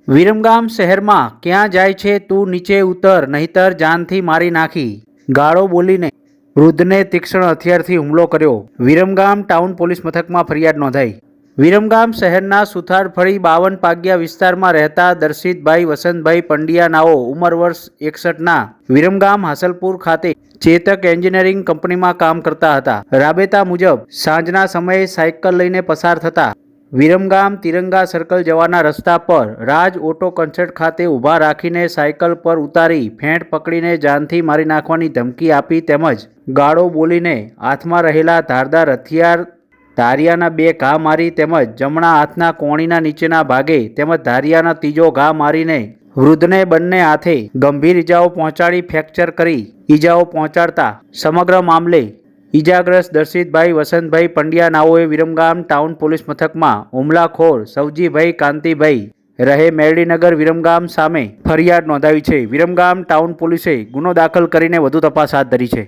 વિરમગામ શહેરમાં ક્યાં જાય છે તું નીચે ઉતર નહીતર જાનથી મારી નાખી ગાળો બોલીને વૃદ્ધને તીક્ષ્ણ હથિયારથી હુમલો કર્યો। વિરમગામ ટાઉન પોલીસ મથકમાં ફરિયાદ નોંધાઈ। વિરમગામ શહેરના સુથારફળી 52 પાગ્યા વિસ્તારમાં રહેતા દર્શિતભાઈ વસંતભાઈ પંડ્યા નાઓ ઉંમર વર્ષ 61ના વિરમગામ હાસલપુર ખાતે ચેતક એન્જિનિયરિંગ કંપનીમાં કામ કરતા હતા। રાબેતા મુજબ સાંજના સમયે સાયકલ લઈને પસાર થતા વિરમગામ તિરંગા સર્કલ જવાના રસ્તા પર રાજ ઓટો કન્સર્ટ ખાતે ઊભા રાખીને સાયકલ પર ઉતારી ફેંટ પકડીને જાનથી મારી નાખવાની ધમકી આપી તેમજ ગાળો બોલીને હાથમાં રહેલા ધારદાર હથિયાર ધારિયાના 2 ઘા મારી તેમજ જમણા હાથના કોણીના નીચેના ભાગે તેમજ ધારિયાના ત્રીજો ઘા મારીને વૃદ્ધને બંને હાથે ગંભીર ઇજાઓ પહોંચાડી ફ્રેક્ચર કરી ઇજાઓ પહોંચાડતા સમગ્ર મામલે ઇજાગ્રસ્ત દર્શિતભાઈ વસંતભાઈ પંડ્યા નાઓએ વિરમગામ ટાઉન પોલીસ મથકમાં હુમલાખોર સવજીભાઈ કાંતિભાઈ રહે મેરડીનગર વિરમગામ સામે ફરિયાદ નોંધાવી છે। વિરમગામ ટાઉન પોલીસે ગુનો દાખલ કરીને વધુ તપાસ હાથ ધરી છે।